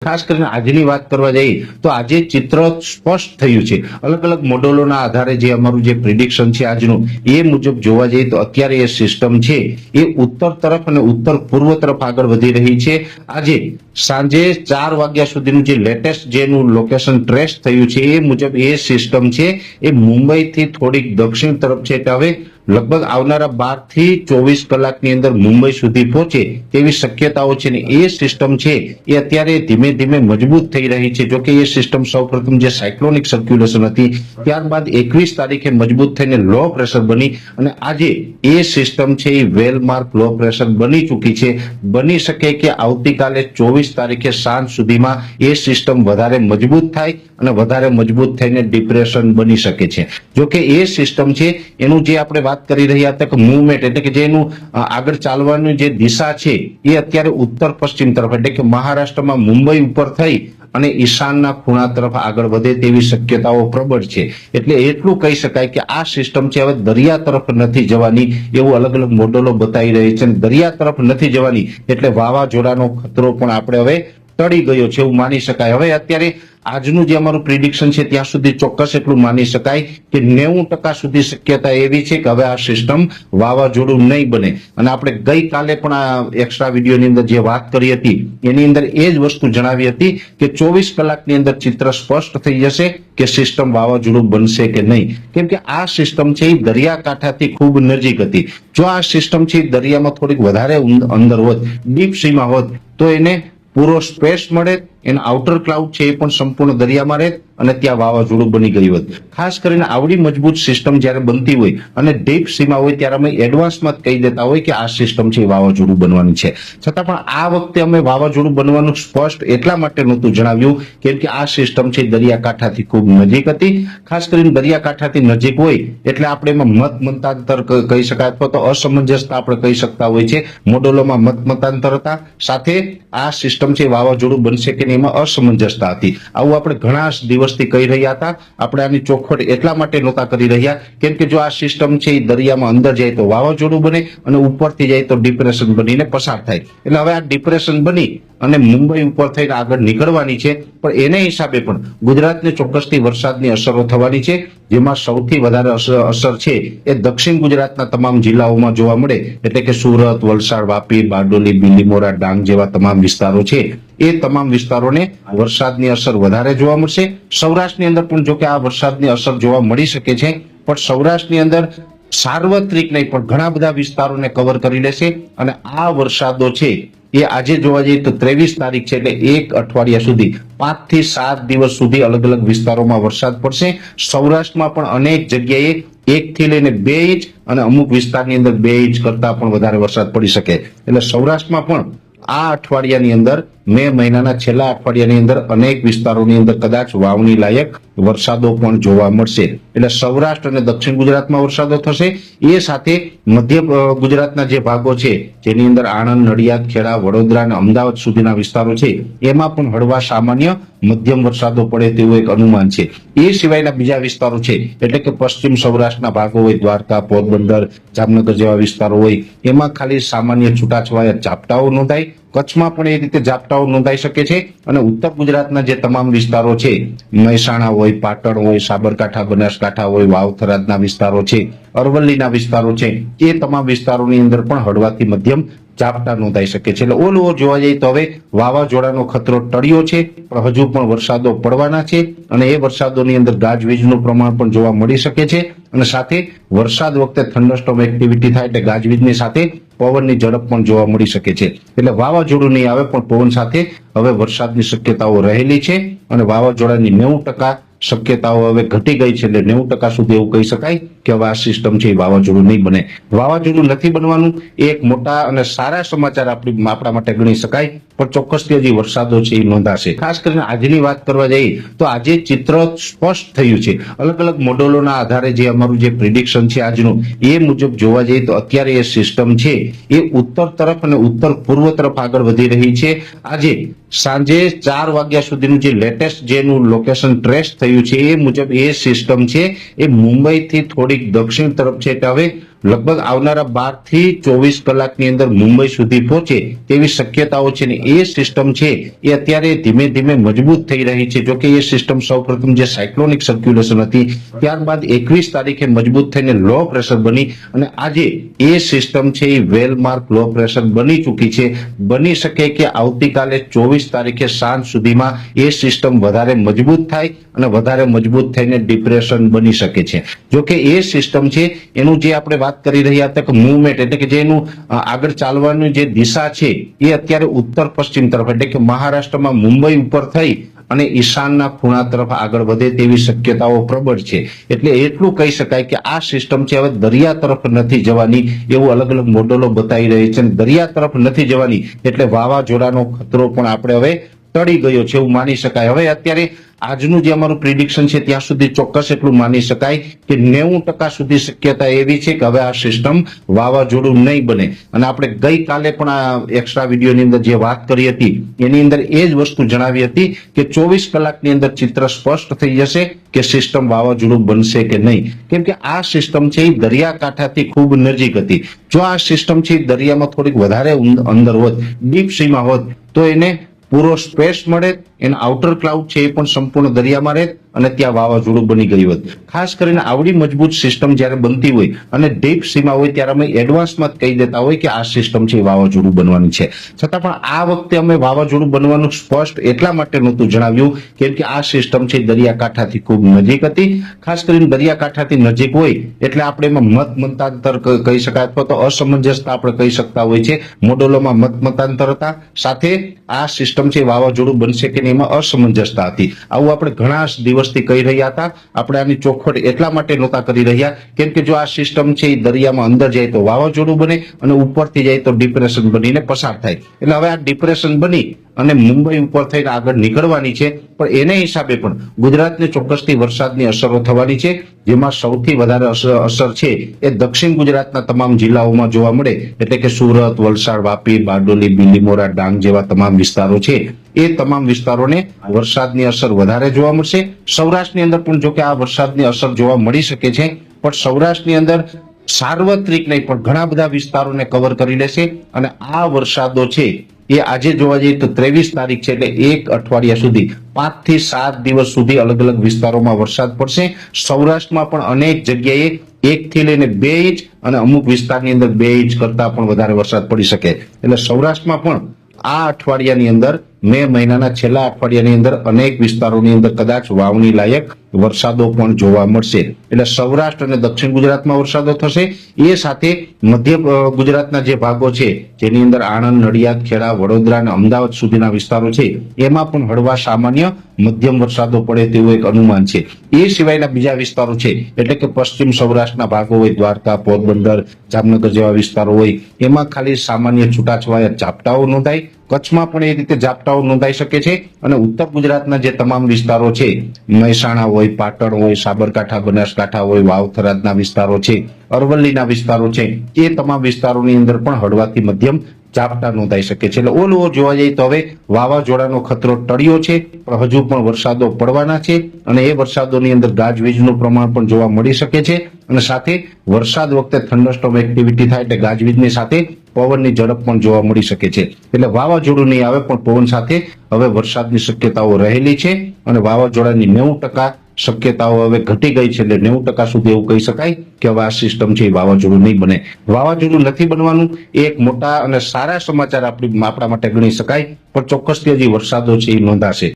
ખાસ કરીને આજની વાત કરવા જઈએ તો આજે ચિત્ર સ્પષ્ટ થયું છે। અલગ અલગ મોડેલોના આધારે જે અમારું જે પ્રિડિક્શન છે આજનું એ મુજબ જોવા જઈએ તો અત્યારે એ સિસ્ટમ છે એ ઉત્તર તરફ અને ઉત્તર પૂર્વ તરફ આગળ વધી રહી છે। આજે સાંજે 4 વાગ્યા સુધીનું જે લેટેસ્ટ જેનું લોકેશન ટ્રેસ થયું છે એ મુજબ એ સિસ્ટમ છે એ મુંબઈથી થોડીક દક્ષિણ તરફ છે। એટલે હવે લગભગ આવનારા 12 થી 24 કલાકની અંદર મુંબઈ સુધી પહોંચે તેવી શક્યતાઓ છે ને એ સિસ્ટમ છે એ અત્યારે ધીમે ધીમે મજબૂત થઈ રહી છે। જો કે એ સિસ્ટમ સૌપ્રથમ જે સાયક્લોનિક સર્ક્યુલેશન હતી ત્યારબાદ 21 તારીખે મજબૂત થઈને લો પ્રેશર બની અને આજે એ સિસ્ટમ છે એ વેલમાર્ક લો પ્રેશર બની ચૂકી છે। બની શકે કે આવતીકાલે 24 તારીખે સાંજ સુધીમાં એ સિસ્ટમ વધારે મજબૂત થાય અને વધારે મજબૂત થઈને ડિપ્રેશન બની શકે છે। જો કે એ સિસ્ટમ છે એનું જે આપણે વાત કરી રહ્યા હતા કે મૂવમેન્ટ એટલે કે જે એનું આગળ ચાલવાની જે દિશા છે એ અત્યારે ઉત્તર પશ્ચિમ તરફ એટલે કે મહારાષ્ટ્રમાં મુંબઈ ઉપર થઈ અને ઈશાનના ખૂણા તરફ આગળ વધે તેવી શક્યતાઓ પ્રબળ છે। એટલે એટલું કહી શકાય કે આ સિસ્ટમ છે હવે દરિયા તરફ નથી જવાની એવું અલગ અલગ મોડેલો બતાવી રહી છે। દરિયા તરફ નથી જવાની એટલે વાવાઝોડાનો ખતરો પણ આપણે હવે ટળી ગયો છે એવું માની શકાય। હવે અત્યારે આજનું જે અમારું પ્રિડિક્શન છે ત્યાં સુધી ચોક્કસ એટલું માની શકાય કે 90% સુધી શક્યતા એવી છે કે હવે આ સિસ્ટમ વાવાઝોડું નહીં બને। અને આપણે ગઈકાલે પણ આ એક્સ્ટ્રા વિડીયોની અંદર જે વાત કરી હતી એની અંદર એ જ વસ્તુ જણાવી હતી કે 24 કલાકની અંદર ચિત્ર સ્પષ્ટ થઈ જશે કે સિસ્ટમ વાવાઝોડું બનશે કે નહીં। કેમ કે આ સિસ્ટમ છે એ દરિયાકાંઠાથી ખૂબ નજીક હતી। જો આ સિસ્ટમ છે દરિયામાં થોડીક વધારે અંદર હોત ડીપ સીમાં હોત તો એને પૂરો સ્પેસ મળે એના આઉટર ક્લાઉડ છે એ પણ સંપૂર્ણ દરિયામાં રહે અને ત્યાં વાવાઝોડું બની ગયું હોત। ખાસ કરીને આવડી મજબૂત સિસ્ટમ જ્યારે બનતી હોય અને ડીપ સીમાં હોય ત્યારે અમે એડવાન્સમાં જ કહી દેતા હોય કે આ સિસ્ટમ છે વાવાઝોડું બનવાની છે। છતાં પણ આ વખતે અમે વાવાઝોડું બનવાનું સ્પષ્ટ એટલા માટે નહોતું જણાવ્યું કેમ કે આ સિસ્ટમ છે દરિયાકાંઠાથી ખૂબ નજીક હતી। ખાસ કરીને દરિયાકાંઠાથી નજીક હોય એટલે આપણે એમાં મત મતાંતર કહી શકાય અથવા તો અસમંજસતા આપણે કહી શકતા હોય છે। મોડેલોમાં મત મતાંતર હતા સાથે આ સિસ્ટમ છે વાવાઝોડું બનશે કે એમાં અસમંજસતા હતી। આવું આપણે ઘણા દિવસથી કહી રહ્યા હતા। આપણે આની ચોખવટ એટલા માટે નહોતા કરી રહ્યા કેમ કે જો આ સિસ્ટમ છે એ દરિયામાં અંદર જાય તો વાવાઝોડું બને અને ઉપરથી જાય તો ડિપ્રેશન બનીને પસાર થાય। એટલે હવે આ ડિપ્રેશન બની અને મુંબઈ ઉપર થઈને આગળ નીકળવાની છે પણ એને હિસાબે પણ ગુજરાતને ચોક્કસથી વરસાદની અસરો થવાની છે જેમાં સૌથી વધારે અસર છે એ દક્ષિણ ગુજરાતના તમામ જિલ્લાઓમાં જોવા મળે એટલે કે સુરત, વલસાડ, વાપી, બારડોલી, બિલીમોરા, ડાંગ જેવા તમામ વિસ્તારો છે એ તમામ વિસ્તારોને વરસાદની અસર વધારે જોવા મળશે। સૌરાષ્ટ્રની અંદર પણ જો કે આ વરસાદની અસર જોવા મળી શકે છે પણ સૌરાષ્ટ્રની અંદર સાર્વત્રિક નહીં પણ ઘણા બધા વિસ્તારોને કવર કરી લેશે અને આ વરસાદો છે એ આજે જોવા જઈએ તો 23 તારીખ છે એટલે એક અઠવાડિયા સુધી 5 થી 7 દિવસ સુધી અલગ અલગ વિસ્તારોમાં વરસાદ પડશે। સૌરાષ્ટ્રમાં પણ અનેક જગ્યાએ 1 થી લઈને 2 ઇંચ અને અમુક વિસ્તારની અંદર 2 ઇંચ કરતા પણ વધારે વરસાદ પડી શકે। એટલે સૌરાષ્ટ્રમાં પણ આ અઠવાડિયાની અંદર મે મહિનાના છેલ્લા અઠવાડિયાની અંદર અનેક વિસ્તારોની અંદર કદાચ વાવણી લાયક વરસાદો પણ જોવા મળશે। એટલે સૌરાષ્ટ્ર અને દક્ષિણ ગુજરાતમાં વરસાદો થશે એ સાથે મધ્ય ગુજરાતના જે ભાગો છે જેની અંદર આણંદ, નડિયાદ, ખેડા, વડોદરા અને અમદાવાદ સુધીના વિસ્તારો છે એમાં પણ હળવા સામાન્ય મધ્યમ વરસાદો પડે તેવું એક અનુમાન છે। એ સિવાયના બીજા વિસ્તારો છે એટલે કે પશ્ચિમ સૌરાષ્ટ્રના ભાગો હોય દ્વારકા, પોરબંદર, જામનગર જેવા વિસ્તારો હોય એમાં ખાલી સામાન્ય છૂટાછવાયા ઝાપટાઓ નોંધાય। કચ્છમાં પણ એ રીતે ઝાપટાઓ નોંધાઈ શકે છે અને ઉત્તર ગુજરાતના જે તમામ વિસ્તારો છે મહેસાણા હોય, પાટણ હોય, સાબરકાંઠા, બનાસકાંઠા હોય, વાવ-થરાદના વિસ્તારો છે, અરવલ્લીના વિસ્તારો છે એ તમામ વિસ્તારોની અંદર પણ હળવાથી મધ્યમ ઝાપટા નોંધાઈ શકે છે। એટલે ઓલ ઓવર જોવા જઈએ તો હવે વાવાઝોડાનો ખતરો ટળ્યો છે પણ હજુ પણ વરસાદો પડવાના છે અને એ વરસાદોની અંદર ગાજવીજનું પ્રમાણ પણ જોવા મળી શકે છે અને સાથે વરસાદ વખતે થંડરસ્ટોર્મ એક્ટિવિટી થાય એટલે ગાજવીજની સાથે પવનની ઝડપ પણ જોવા મળી શકે છે। એટલે વાવાઝોડું નહીં આવે પણ પવન સાથે હવે વરસાદની શક્યતાઓ રહેલી છે અને વાવાઝોડાની 90% શક્યતાઓ હવે ઘટી ગઈ છે। એટલે 90% સુધી એવું કહી શકાય કે હવે આ સિસ્ટમ છે વાવાઝોડું નહીં બને। વાવાઝોડું નથી બનવાનું એ એક મોટા અને સારા સમાચાર આપણા માટે ગણી શકાય પણ ચોક્કસથી હજી વરસાદો છે એ નોંધાશે। ખાસ કરીને આજની વાત કરવા જઈએ તો આજે ચિત્ર સ્પષ્ટ થયું છે। અલગ અલગ મોડેલોના આધારે જે અમારું જે પ્રિડિક્શન છે આજનું એ મુજબ જોવા જઈએ તો અત્યારે એ સિસ્ટમ છે એ ઉત્તર તરફ અને ઉત્તર પૂર્વ તરફ આગળ વધી રહી છે। આજે સાંજે 4 વાગ્યા સુધીનું જે લેટેસ્ટ જેનું લોકેશન ટ્રેસ થયું છે એ મુજબ એ સિસ્ટમ છે એ મુંબઈથી થોડીક દક્ષિણ તરફ છે એટલે હવે લગભગ આવનારા 12 થી 24 કલાકની અંદર મુંબઈ સુધી પહોંચે તેવી શક્યતાઓ છે ને એ સિસ્ટમ છે એ અત્યારે ધીમે ધીમે મજબૂત થઈ રહી છે. જોકે એ સિસ્ટમ સૌપ્રથમ જે સાયક્લોનિક સર્ક્યુલેશન હતી ત્યારબાદ 21 તારીખે મજબૂત થઈને લો પ્રેશર બની અને આજે એ સિસ્ટમ છે એ વેલ માર્ક લો પ્રેશર બની ચૂકી છે. બની શકે કે આવતીકાલે 24 તારીખે સાંજ સુધીમાં એ સિસ્ટમ વધારે મજબૂત થાય અને વધારે મજબૂત થઈને ડિપ્રેશન બની શકે છે. જોકે એ સિસ્ટમ છે એનું જે આપણે વાત કરી રહ્યા હતા કે મૂવમેન્ટ એટલે કે જે એનું આગળ ચાલવાની જે દિશા છે એ અત્યારે ઉત્તર પશ્ચિમ તરફ એટલે કે મહારાષ્ટ્રમાં મુંબઈ ઉપર થઈ અને ઈશાનના ખૂણા તરફ આગળ વધે તેવી શક્યતાઓ પ્રબળ છે. એટલે એટલું કહી શકાય કે આ સિસ્ટમ છે હવે દરિયા તરફ નથી જવાની એવું અલગ અલગ મોડેલો બતાવી રહી છે. દરિયા તરફ નથી જવાની એટલે વાવાઝોડાનો ખતરો પણ આપણે હવે ટળી ગયો છે એવું માની શકાય. હવે અત્યારે આજનું જે અમારું પ્રિડિક્શન છે ત્યાં સુધી ચોક્કસ એટલું માની શકાય કે 90% સુધી શક્યતા એવી છે કે હવે આ સિસ્ટમ વાવાઝોડું નહીં બને. અને આપણે ગઈકાલે પણ આ એક્સ્ટ્રા વિડીયોની અંદર જે વાત કરી હતી એની અંદર એ જ વસ્તુ જણાવી હતી કે 24 કલાકની અંદર ચિત્ર સ્પષ્ટ થઈ જશે કે સિસ્ટમ વાવાઝોડું બનશે કે નહીં. કેમ કે આ સિસ્ટમ છે એ દરિયાકાંઠાથી ખૂબ નજીક હતી. જો આ સિસ્ટમ છે દરિયામાં થોડીક વધારે અંદર હોત, ડીપ સીમાં હોત તો એને પૂરો સ્પેસ મળે, એના આઉટર ક્લાઉડ છે એ પણ સંપૂર્ણ દરિયામાં રહે અને ત્યાં વાવાઝોડું બની ગયું હોત. ખાસ કરીને આવડી મજબૂત સિસ્ટમ જ્યારે બનતી હોય અને ડીપ સીમાં હોય ત્યારે અમે એડવાન્સમાં જ કહી દેતા હોય કે આ સિસ્ટમ છે વાવાઝોડું બનવાની છે. છતાં પણ આ વખતે અમે વાવાઝોડું બનવાનું સ્પષ્ટ એટલા માટે નહોતું જણાવ્યું કેમ કે આ સિસ્ટમ છે દરિયાકાંઠાથી ખૂબ નજીક હતી. ખાસ કરીને દરિયાકાંઠાથી નજીક હોય એટલે આપણે એમાં મત મતાંતર કહી શકાય અથવા તો અસમંજસતા આપણે કહી શકતા હોય છે. મોડેલોમાં મત મતાંતર હતા, સાથે આ સિસ્ટમ છે વાવાઝોડું બનશે કે નહીં એમાં અસમંજસતા હતી. આવું આપણે ઘણા દિવસથી કહી રહ્યા હતા. આપણે આની ચોખવટ એટલા માટે નહોતા કરી રહ્યા કેમ કે જો આ સિસ્ટમ છે એ દરિયામાં અંદર જાય તો વાવાઝોડું બને અને ઉપરથી જાય તો ડિપ્રેશન બનીને પસાર થાય. એટલે હવે આ ડિપ્રેશન બની અને મુંબઈ ઉપર થઈને આગળ નીકળવાની છે. પણ એને હિસાબે પણ ગુજરાતને ચોક્કસથી વરસાદની અસરો થવાની છે, જેમાં સૌથી વધારે અસર છે એ દક્ષિણ ગુજરાતના તમામ જિલ્લાઓમાં જોવા મળે. એટલે કે સુરત, વલસાડ, વાપી, બારડોલી, બિલીમોરા, ડાંગ જેવા તમામ વિસ્તારો છે એ તમામ વિસ્તારોને વરસાદની અસર વધારે જોવા મળશે. સૌરાષ્ટ્રની અંદર પણ જો કે આ વરસાદની અસર જોવા મળી શકે છે, પણ સૌરાષ્ટ્રની અંદર સાર્વત્રિક નહીં પણ ઘણા બધા વિસ્તારોને કવર કરી લેશે. અને આ વરસાદો છે એ આજે જોવા જઈએ તો 23 તારીખ છે એટલે એક અઠવાડિયા સુધી 5 થી 7 દિવસ સુધી અલગ અલગ વિસ્તારોમાં વરસાદ પડશે. સૌરાષ્ટ્રમાં પણ અનેક જગ્યાએ 1 થી લઈને 2 ઇંચ અને અમુક વિસ્તારની અંદર 2 ઇંચ કરતા પણ વધારે વરસાદ પડી શકે. એટલે સૌરાષ્ટ્રમાં પણ આ અઠવાડિયાની અંદર મે મહિનાના છેલ્લા અઠવાડિયાની અંદર અનેક વિસ્તારોની અંદર કદાચ વાવણી લાયક વરસાદો પણ જોવા મળશે. એટલે સૌરાષ્ટ્ર અને દક્ષિણ ગુજરાતમાં વરસાદો થશે. એ સાથે મધ્ય ગુજરાતના જે ભાગો છે જેની અંદર આણંદ, નડિયાદ, ખેડા, વડોદરા અને અમદાવાદ સુધીના વિસ્તારો છે એમાં પણ હળવા સામાન્ય મધ્યમ વરસાદો પડે તેવું એક અનુમાન છે. એ સિવાયના બીજા વિસ્તારો છે એટલે કે પશ્ચિમ સૌરાષ્ટ્રના ભાગો હોય, દ્વારકા, પોરબંદર, જામનગર જેવા વિસ્તારો હોય એમાં ખાલી સામાન્ય છૂટાછવાયા ઝાપટાઓ નોંધાય. કચ્છમાં પણ એ રીતે ઝાપટાઓ નોંધાઈ શકે છે. અને ઉત્તર ગુજરાતના જે તમામ વિસ્તારો છે, મહેસાણા હોય, પાટણ હોય, સાબરકાંઠા, બનાસકાંઠા હોય, વાવ-થરાદના વિસ્તારો છે, અરવલ્લીના વિસ્તારો છે, એ તમામ વિસ્તારોની અંદર પણ હળવાથી મધ્યમ ઝાપટા નોંધાઈ શકે છે. એટલે ઓલ ઓવર જોવા જઈએ તો હવે વાવાઝોડાનો ખતરો ટળ્યો છે, પણ હજુ પણ વરસાદો પડવાના છે અને એ વરસાદોની અંદર ગાજવીજનું પ્રમાણ પણ જોવા મળી શકે છે. અને સાથે વરસાદ વખતે થંડરસ્ટોર્મ એક્ટિવિટી થાય એટલે ગાજવીજની સાથે પવનની ઝડપ પણ જોવા મળી શકે છે. એટલે વાવાઝોડું નહીં આવે પણ પવન સાથે હવે વરસાદની શક્યતાઓ રહેલી છે અને વાવાઝોડાની 90% શક્યતાઓ હવે ઘટી ગઈ છે. એટલે 90% સુધી એવું કહી શકાય કે હવે આ સિસ્ટમ છે એ વાવાઝોડું નહીં બને. વાવાઝોડું નથી બનવાનું એ એક મોટા અને સારા સમાચાર આપણા માટે ગણી શકાય, પણ ચોક્કસથી હજી વરસાદો છે એ નોંધાશે.